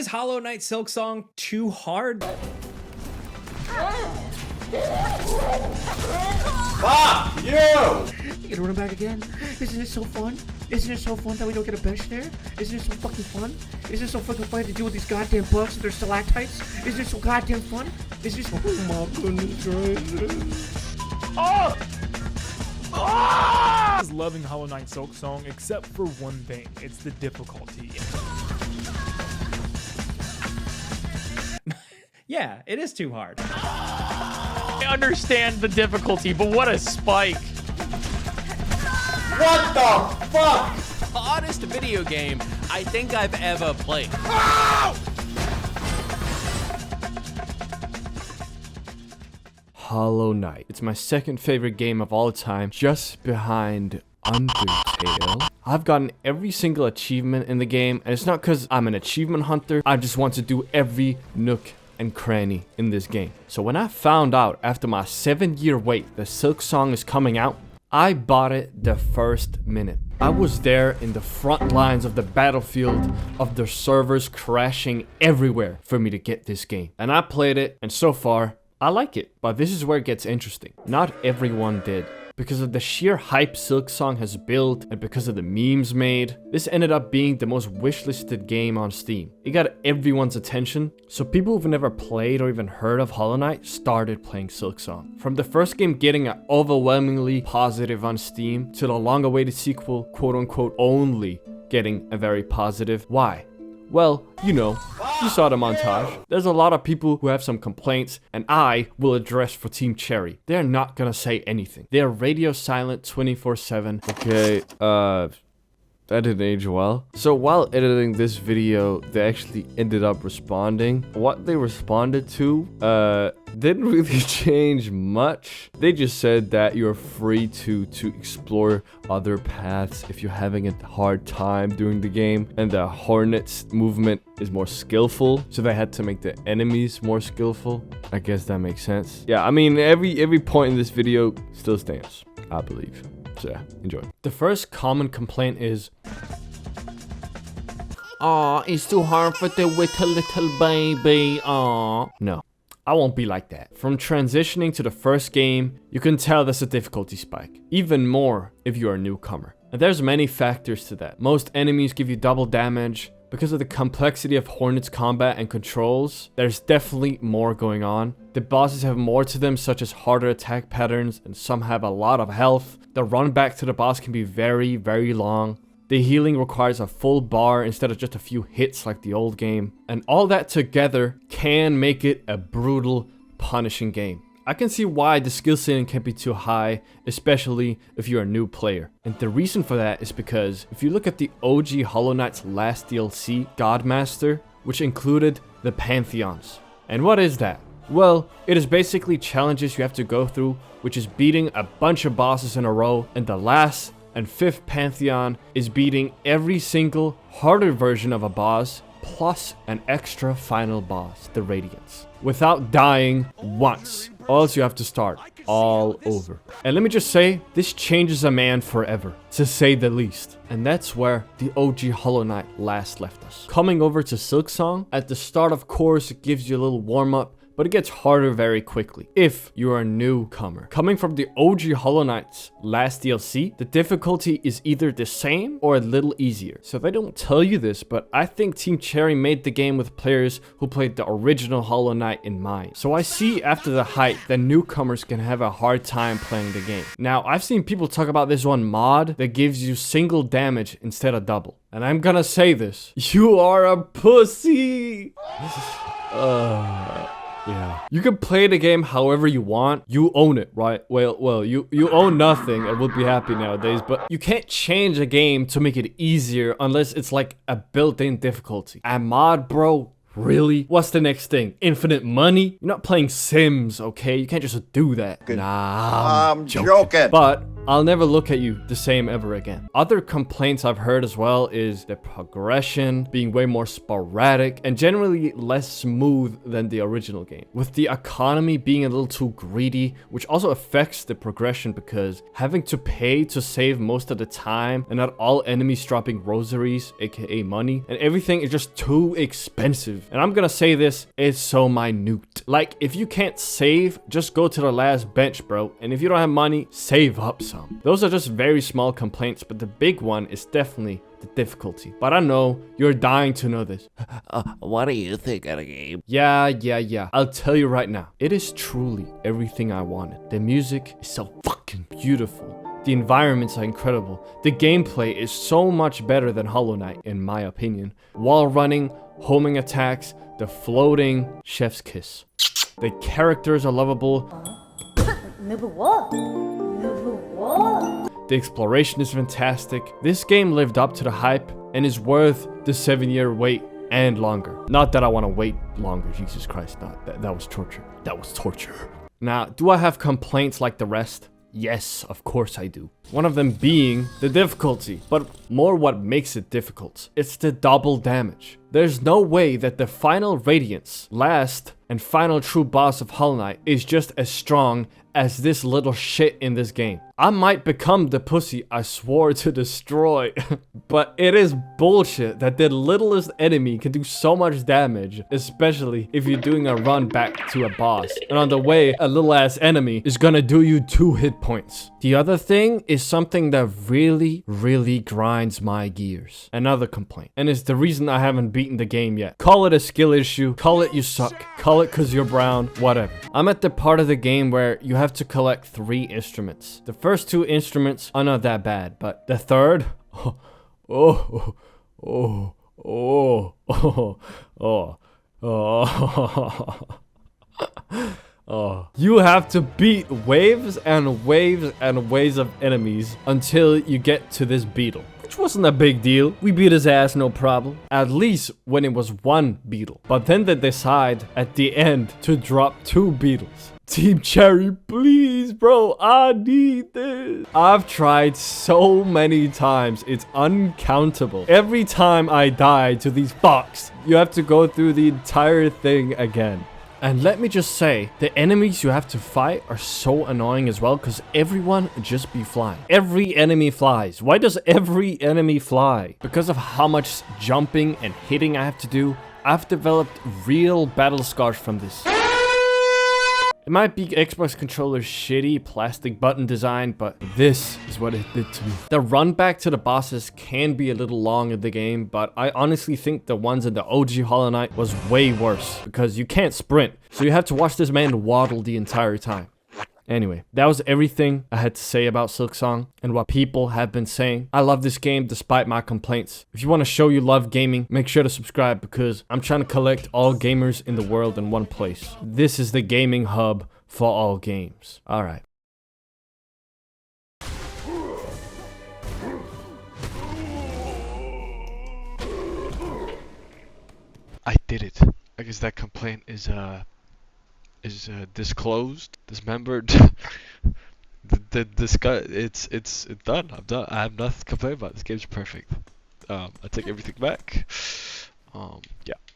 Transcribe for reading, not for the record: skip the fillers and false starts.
Is Hollow Knight Silksong too hard? Fuck you! You gonna run back again? Isn't it so fun? Isn't it so fun that we don't get a bench there? Isn't it so fucking fun? Isn't it so fucking fun to deal with these goddamn bugs and their stalactites? Isn't it so goddamn fun? Is this? Oh my goodness gracious! Oh! I was loving Hollow Knight Silksong except for one thing. It's the difficulty. Yeah, it is too hard. I understand the difficulty, but what a spike. What the fuck? Hottest video game I think I've ever played. Hollow Knight. It's my second favorite game of all time, just behind Undertale. I've gotten every single achievement in the game, and it's not because I'm an achievement hunter. I just want to do every nook and cranny in this game. So when I found out after my 7-year wait that Silksong is coming out, I bought it the first minute. I was there in the front lines of the battlefield of the servers crashing everywhere for me to get this game. And I played it, and so far, I like it. But this is where it gets interesting. Not everyone did. Because of the sheer hype Silksong has built and because of the memes made, this ended up being the most wishlisted game on Steam. It got everyone's attention, so people who've never played or even heard of Hollow Knight started playing Silksong. From the first game getting an overwhelmingly positive on Steam to the long-awaited sequel, quote-unquote, only getting a very positive. Why? Well, you know, you saw the montage. There's a lot of people who have some complaints, and I will address for Team Cherry. They're not gonna say anything. They're radio silent 24/7. Okay, that didn't age well. So while editing this video, they actually ended up responding. What they responded to, didn't really change much. They just said that you're free to explore other paths if you're having a hard time doing the game, and the Hornets movement is more skillful, so they had to make the enemies more skillful. I guess that makes sense. Yeah, I mean, every point in this video still stands, I believe. So yeah, enjoy. The first common complaint is, "Aw, it's too hard for the little baby, aw." No, I won't be like that. From transitioning to the first game, you can tell there's a difficulty spike. Even more if you're a newcomer. And there's many factors to that. Most enemies give you double damage. Because of the complexity of Hornet's combat and controls, there's definitely more going on. The bosses have more to them, such as harder attack patterns, and some have a lot of health. The run back to the boss can be very, very long. The healing requires a full bar instead of just a few hits like the old game. And all that together can make it a brutal, punishing game. I can see why the skill ceiling can be too high, especially if you're a new player. And the reason for that is because if you look at the OG Hollow Knight's last DLC, Godmaster, which included the Pantheons. And what is that? Well, it is basically challenges you have to go through, which is beating a bunch of bosses in a row, and the last and fifth Pantheon is beating every single harder version of a boss, plus an extra final boss, the Radiance, without dying once. Or else you have to start all over. And let me just say, this changes a man forever, to say the least. And that's where the OG Hollow Knight last left us. Coming over to Silksong, at the start of course it gives you a little warm up, but it gets harder very quickly if you're a newcomer. Coming from the OG Hollow Knight's last DLC, the difficulty is either the same or a little easier. So they don't tell you this, but I think Team Cherry made the game with players who played the original Hollow Knight in mind. So I see after the hype that newcomers can have a hard time playing the game. Now, I've seen people talk about this one mod that gives you single damage instead of double. And I'm gonna say this, you are a pussy! Yeah. You can play the game however you want. You own it, right? Well, you own nothing and would be happy nowadays, but you can't change a game to make it easier unless it's like a built-in difficulty. A mod, bro? Really? What's the next thing? Infinite money? You're not playing Sims, okay? You can't just do that. Nah, I'm joking. But I'll never look at you the same ever again. Other complaints I've heard as well is the progression being way more sporadic and generally less smooth than the original game, with the economy being a little too greedy, which also affects the progression because having to pay to save most of the time and not all enemies dropping rosaries, aka money, and everything is just too expensive. And I'm gonna say this, it's so minute. Like, if you can't save, just go to the last bench, bro. And if you don't have money, save up some. Those are just very small complaints, but the big one is definitely the difficulty. But I know you're dying to know this. What do you think of the game? Yeah. I'll tell you right now. It is truly everything I wanted. The music is so fucking beautiful. The environments are incredible. The gameplay is so much better than Hollow Knight, in my opinion. Wall running, homing attacks, the floating, chef's kiss. The characters are lovable. The exploration is fantastic. This game lived up to the hype and is worth the 7-year wait and longer. Not that I want to wait longer, Jesus Christ. Not that was torture. That was torture. Now, do I have complaints like the rest? Yes, of course I do. One of them being the difficulty, but more what makes it difficult. It's the double damage. There's no way that the final Radiance, last and final true boss of Hollow Knight is just as strong as this little shit in this game. I might become the pussy I swore to destroy, but it is bullshit that the littlest enemy can do so much damage, especially if you're doing a run back to a boss. And on the way, a little ass enemy is gonna do you 2 hit points. The other thing is something that really grinds my gears. Another complaint, and it's the reason I haven't beaten the game yet. Call it a skill issue, call it you suck, call it cause you're brown, whatever. I'm at the part of the game where you have to collect 3 instruments. The first 2 instruments are not that bad, but the third, you have to beat waves and waves and waves of enemies until you get to this beetle. Which wasn't a big deal. We beat his ass no problem. At least when it was 1 beetle. But then they decide at the end to drop 2 beetles. Team Cherry, please, bro, I need this. I've tried so many times, it's uncountable. Every time I die to these fucks, you have to go through the entire thing again. And let me just say, the enemies you have to fight are so annoying as well, because everyone just be flying. Every enemy flies. Why does every enemy fly? Because of how much jumping and hitting I have to do, I've developed real battle scars from this. It might be Xbox controller's shitty plastic button design, but this is what it did to me. The run back to the bosses can be a little long in the game, but I honestly think the ones in the OG Hollow Knight was way worse, because you can't sprint, so you have to watch this man waddle the entire time. Anyway, that was everything I had to say about Silksong and what people have been saying. I love this game despite my complaints. If you want to show you love gaming, make sure to subscribe because I'm trying to collect all gamers in the world in one place. This is the gaming hub for all games. Alright. I did it. I guess that complaint is disclosed, dismembered. This guy, it's done. I'm done. I have nothing to complain about. This game's perfect. I take everything back. Yeah.